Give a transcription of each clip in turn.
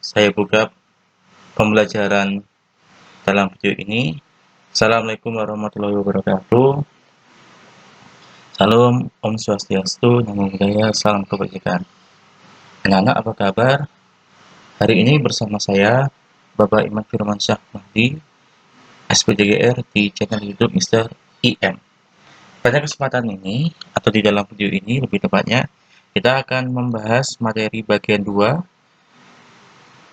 saya buka pembelajaran dalam video ini. Assalamualaikum warahmatullahi wabarakatuh. Salam, Om Swastiastu, Namo Buddhaya, salam kebajikan. Anak-anak apa kabar? Hari ini bersama saya, Bapak Iman Firmansyah Mahdi, SPDGR di channel YouTube Mr. IM. Pada kesempatan ini, atau di dalam video ini lebih tepatnya, kita akan membahas materi bagian 2,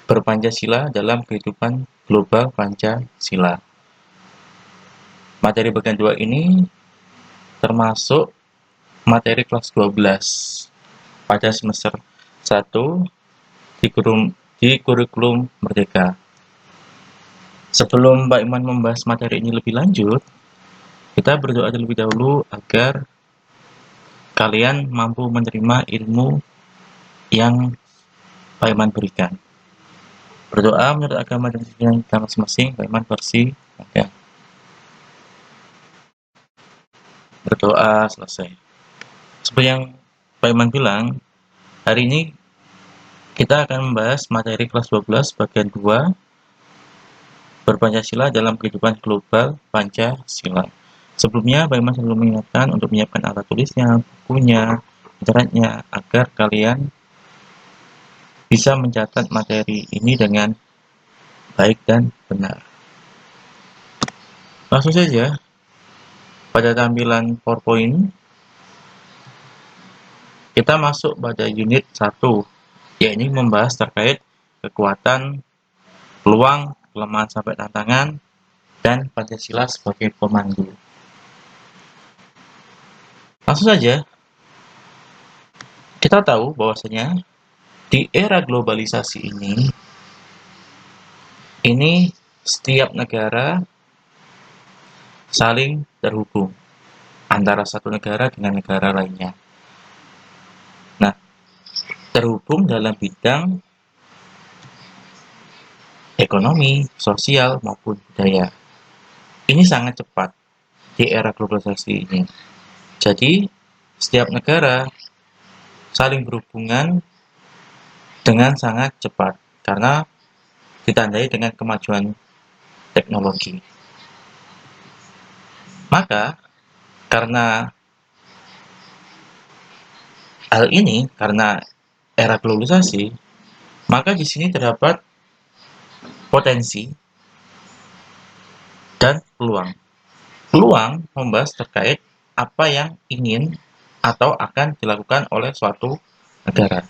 Berpancasila dalam kehidupan global Pancasila. Materi bagian 2 ini termasuk materi kelas 12 pada semester 1 di kurikulum Merdeka. Sebelum Mbak Iman membahas materi ini lebih lanjut, kita berdoa terlebih dahulu agar kalian mampu menerima ilmu yang Mbak Iman berikan. Berdoa menurut agama dan keyakinan kita masing-masing. Mbak Iman versi ada. Berdoa selesai. Seperti yang Mbak Iman bilang, hari ini kita akan membahas materi kelas 12 bagian 2, Berpancasila dalam kehidupan global Pancasila. Sebelumnya, Mbak Iman selalu mengingatkan untuk menyiapkan alat tulisnya, bukunya, internetnya, agar kalian bisa mencatat materi ini dengan baik dan benar. Langsung saja, pada tampilan PowerPoint, kita masuk pada unit 1, yaitu membahas terkait kekuatan, peluang, kelemahan sampai tantangan, dan Pancasila sebagai pemandu. Langsung saja, kita tahu bahwasanya di era globalisasi ini setiap negara saling terhubung antara satu negara dengan negara lainnya. Nah, terhubung dalam bidang ekonomi, sosial, maupun budaya. Ini sangat cepat di era globalisasi ini. Jadi, setiap negara saling berhubungan dengan sangat cepat karena ditandai dengan kemajuan teknologi. Maka, karena hal ini, karena era globalisasi, maka di sini terdapat potensi dan peluang. Peluang membahas terkait apa yang ingin atau akan dilakukan oleh suatu negara.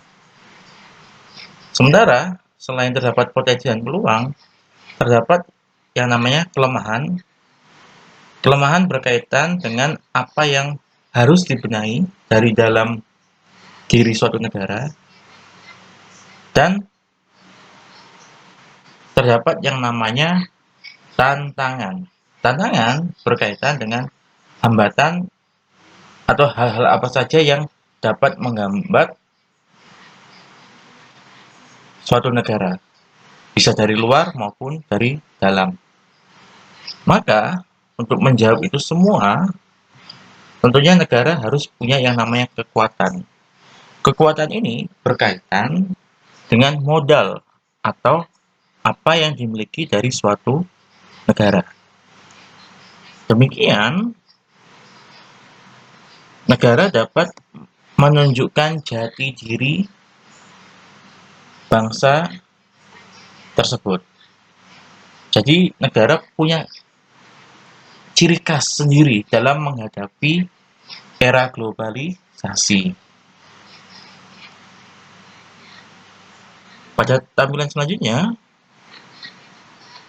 Sementara, selain terdapat potensi dan peluang, terdapat yang namanya kelemahan. Kelemahan berkaitan dengan apa yang harus dibenahi dari dalam diri suatu negara, dan terdapat yang namanya tantangan. Tantangan berkaitan dengan hambatan atau hal-hal apa saja yang dapat menghambat suatu negara, bisa dari luar maupun dari dalam. Maka, untuk menjawab itu semua, tentunya negara harus punya yang namanya kekuatan. Kekuatan ini berkaitan dengan modal atau apa yang dimiliki dari suatu negara. Demikian, negara dapat menunjukkan jati diri bangsa tersebut. Jadi, negara punya ciri khas sendiri dalam menghadapi era globalisasi. Pada tampilan selanjutnya,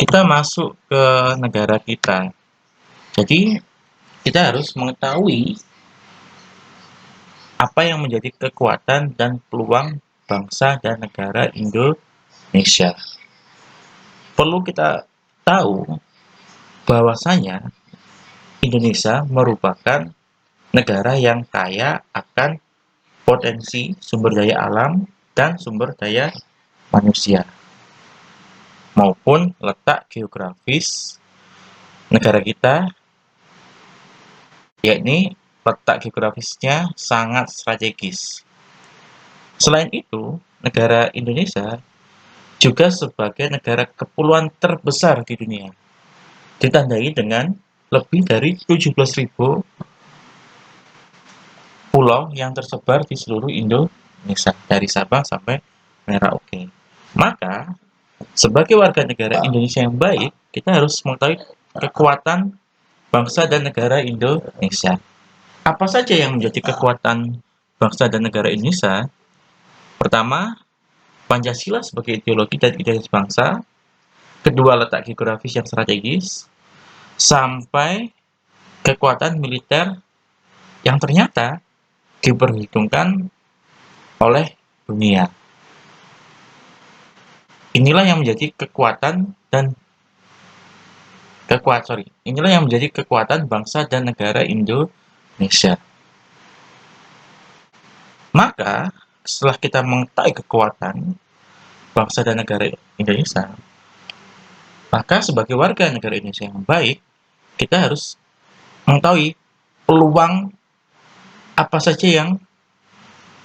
kita masuk ke negara kita. Jadi, kita harus mengetahui apa yang menjadi kekuatan dan peluang bangsa dan negara Indonesia. Perlu kita tahu bahwasanya Indonesia merupakan negara yang kaya akan potensi sumber daya alam dan sumber daya manusia, maupun letak geografis negara kita, yakni letak geografisnya sangat strategis. Selain itu, negara Indonesia juga sebagai negara kepulauan terbesar di dunia, ditandai dengan lebih dari 17.000 pulau yang tersebar di seluruh Indonesia, dari Sabang sampai Merauke. Maka, sebagai warga negara Indonesia yang baik, kita harus mengetahui kekuatan bangsa dan negara Indonesia. Apa saja yang menjadi kekuatan bangsa dan negara Indonesia? Pertama, Pancasila sebagai ideologi dan identitas bangsa. Kedua, letak geografis yang strategis. Sampai kekuatan militer yang ternyata diperhitungkan oleh dunia. Inilah yang menjadi kekuatan dan inilah yang menjadi kekuatan bangsa dan negara Indonesia. Maka, setelah kita mengetahui kekuatan bangsa dan negara Indonesia, maka sebagai warga negara Indonesia yang baik, kita harus mengetahui peluang apa saja yang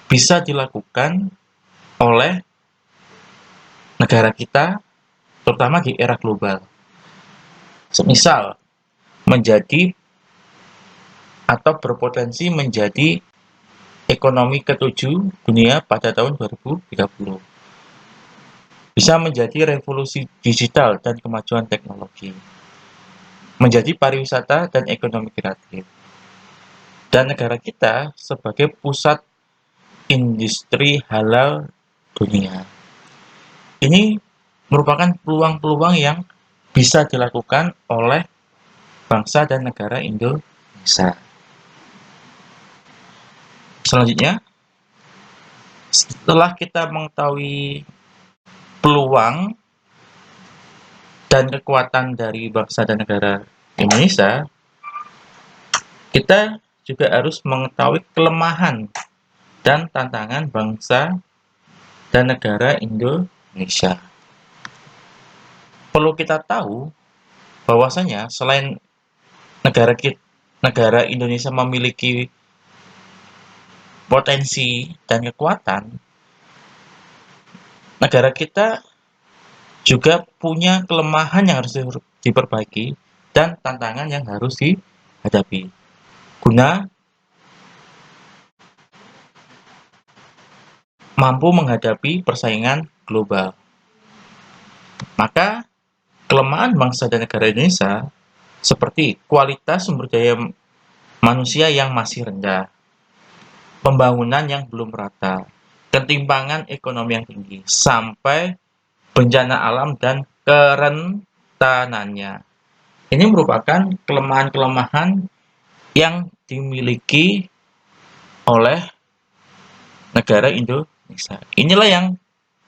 bisa dilakukan oleh negara kita, terutama di era global. Semisal menjadi atau berpotensi menjadi ekonomi ketujuh dunia pada tahun 2030. Bisa menjadi revolusi digital dan kemajuan teknologi. Menjadi pariwisata dan ekonomi kreatif. Dan negara kita sebagai pusat industri halal dunia. Ini merupakan peluang-peluang yang bisa dilakukan oleh bangsa dan negara Indonesia. Selanjutnya, setelah kita mengetahui peluang dan kekuatan dari bangsa dan negara Indonesia, kita juga harus mengetahui kelemahan dan tantangan bangsa dan negara Indonesia. Perlu kita tahu bahwasanya selain negara Indonesia memiliki potensi dan kekuatan, negara kita juga punya kelemahan yang harus diperbaiki dan tantangan yang harus dihadapi guna mampu menghadapi persaingan global. Maka, kelemahan bangsa dan negara Indonesia seperti kualitas sumber daya manusia yang masih rendah, pembangunan yang belum merata, ketimpangan ekonomi yang tinggi, sampai bencana alam dan kerentanannya. Ini merupakan kelemahan-kelemahan yang dimiliki oleh negara Indonesia. Inilah yang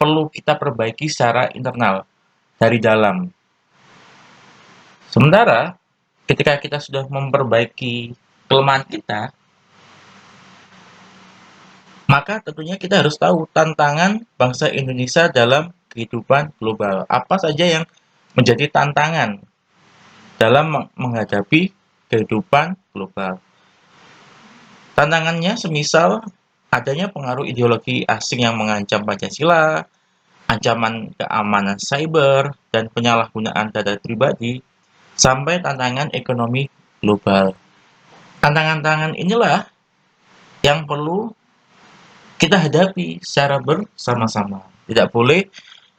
perlu kita perbaiki secara internal, dari dalam. Sementara, ketika kita sudah memperbaiki kelemahan kita, maka tentunya kita harus tahu tantangan bangsa Indonesia dalam kehidupan global. Apa saja yang menjadi tantangan dalam menghadapi kehidupan global. Tantangannya semisal adanya pengaruh ideologi asing yang mengancam Pancasila, ancaman keamanan cyber, dan penyalahgunaan data pribadi, sampai tantangan ekonomi global. Tantangan-tantangan inilah yang perlu kita hadapi secara bersama-sama. Tidak boleh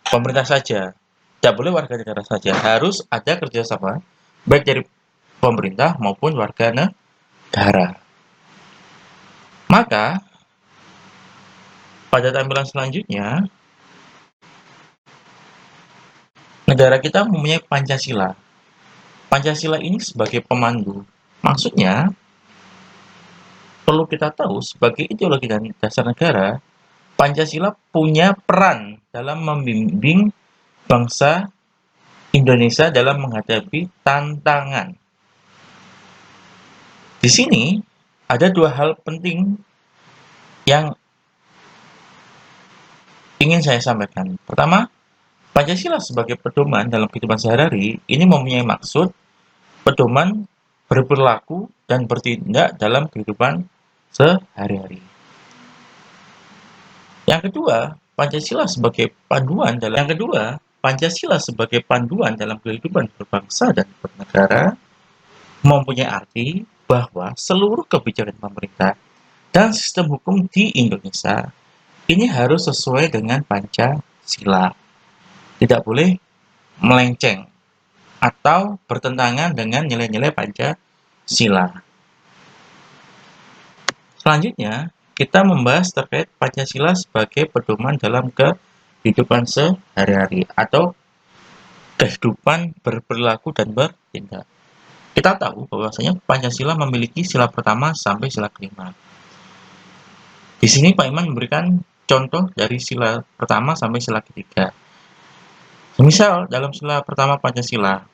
pemerintah saja, tidak boleh warga negara saja, harus ada kerjasama baik dari pemerintah maupun warga negara. Maka, pada tampilan selanjutnya, negara kita mempunyai Pancasila. Pancasila ini sebagai pemandu. Maksudnya, perlu kita tahu sebagai ideologi dan dasar negara, Pancasila punya peran dalam membimbing bangsa Indonesia dalam menghadapi tantangan. Di sini ada dua hal penting yang ingin saya sampaikan. Pertama, Pancasila sebagai pedoman dalam kehidupan sehari-hari ini mempunyai maksud pedoman berperilaku dan bertindak dalam kehidupan sehari-hari. Yang kedua, Pancasila sebagai panduan dalam yang kedua, Pancasila sebagai panduan dalam kehidupan berbangsa dan bernegara mempunyai arti bahwa seluruh kebijakan pemerintah dan sistem hukum di Indonesia ini harus sesuai dengan Pancasila. Tidak boleh melenceng atau bertentangan dengan nilai-nilai Pancasila. Selanjutnya, kita membahas terkait Pancasila sebagai pedoman dalam kehidupan sehari-hari atau kehidupan berperilaku dan bertindak. Kita tahu bahwasanya Pancasila memiliki sila pertama sampai sila kelima. Di sini Pak Iman memberikan contoh dari sila pertama sampai sila ketiga. Misal dalam sila pertama Pancasila,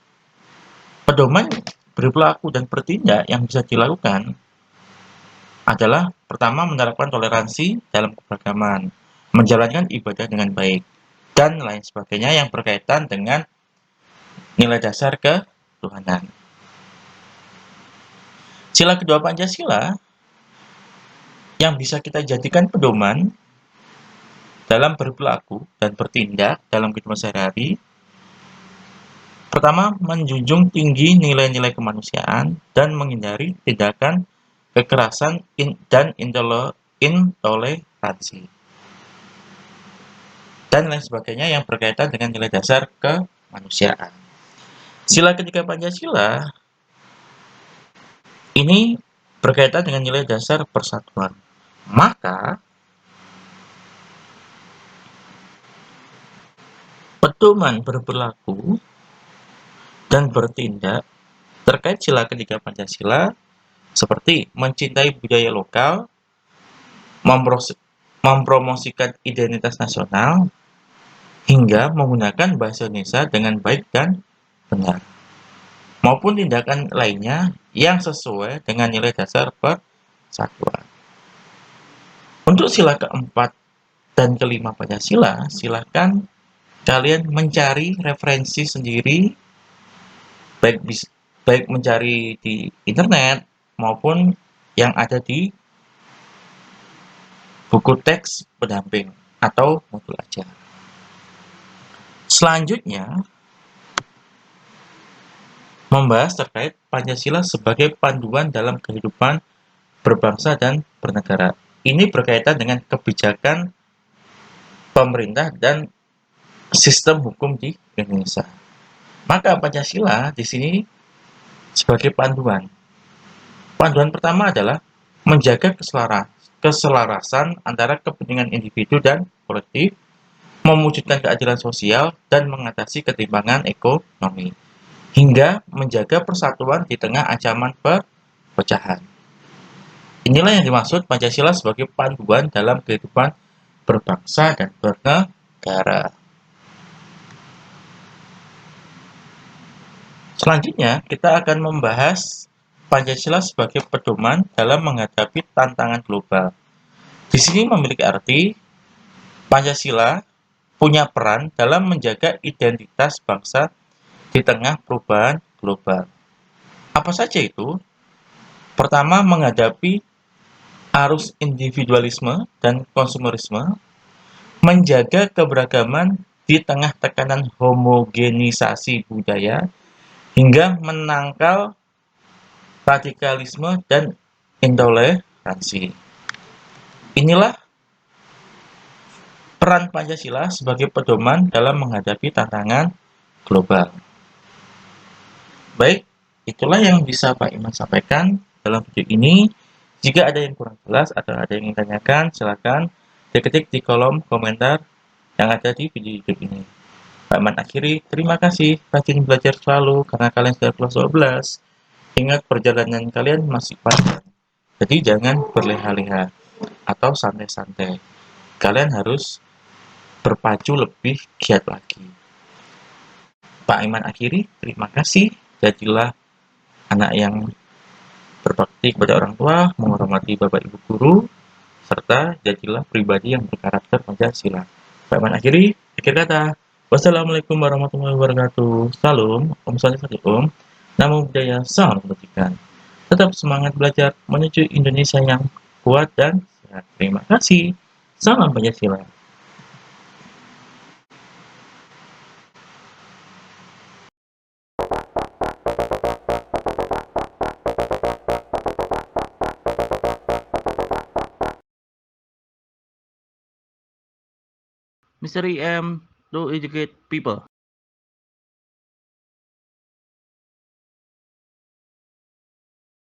pedoman berperilaku dan bertindak yang bisa dilakukan adalah pertama menerapkan toleransi dalam keberagaman, menjalankan ibadah dengan baik, dan lain sebagainya yang berkaitan dengan nilai dasar ketuhanan. Sila kedua Pancasila yang bisa kita jadikan pedoman dalam berperilaku dan bertindak dalam kehidupan sehari-hari. Pertama, menjunjung tinggi nilai-nilai kemanusiaan dan menghindari tindakan kekerasan dan intoleransi. Dan lain sebagainya yang berkaitan dengan nilai dasar kemanusiaan. Sila ketiga Pancasila ini berkaitan dengan nilai dasar persatuan. Maka, pedoman berperilaku dan bertindak terkait sila ketiga Pancasila seperti mencintai budaya lokal, mempromosikan identitas nasional, hingga menggunakan bahasa Indonesia dengan baik dan benar, maupun tindakan lainnya yang sesuai dengan nilai dasar persatuan. Untuk sila keempat dan kelima Pancasila, silakan kalian mencari referensi sendiri, baik mencari di internet maupun yang ada di buku teks pendamping atau modul ajar. Selanjutnya, membahas terkait Pancasila sebagai panduan dalam kehidupan berbangsa dan bernegara. Ini berkaitan dengan kebijakan pemerintah dan sistem hukum di Indonesia. Maka Pancasila di sini sebagai panduan. Panduan pertama adalah menjaga keselarasan antara kepentingan individu dan kolektif, mewujudkan keadilan sosial, dan mengatasi ketimpangan ekonomi, hingga menjaga persatuan di tengah ancaman perpecahan. Inilah yang dimaksud Pancasila sebagai panduan dalam kehidupan berbangsa dan bernegara. Selanjutnya, kita akan membahas Pancasila sebagai pedoman dalam menghadapi tantangan global. Di sini memiliki arti Pancasila punya peran dalam menjaga identitas bangsa di tengah perubahan global. Apa saja itu? Pertama, menghadapi arus individualisme dan konsumerisme, menjaga keberagaman di tengah tekanan homogenisasi budaya, hingga menangkal radikalisme dan intoleransi. Inilah peran Pancasila sebagai pedoman dalam menghadapi tantangan global. Baik, itulah yang bisa Pak Iman sampaikan dalam video ini. Jika ada yang kurang jelas atau ada yang ingin tanyakan, silakan diketik di kolom komentar yang ada di video YouTube ini. Pak Iman akhiri, terima kasih, rajin belajar selalu karena kalian sudah kelas 12. Ingat perjalanan kalian masih panjang, jadi jangan berleha-leha atau santai-santai. Kalian harus berpacu lebih giat lagi. Pak Iman akhiri, terima kasih, jadilah anak yang berbakti kepada orang tua, menghormati Bapak Ibu guru, serta jadilah pribadi yang berkarakter Pancasila. Pak Iman akhiri, akhir kata, wassalamualaikum warahmatullahi wabarakatuh. Salam, Om Swastiastu, Namo Buddhaya, salam kebajikan. Tetap semangat belajar menuju Indonesia yang kuat dan sehat. Terima kasih. Salam Pancasila. Mystery aim to educate people.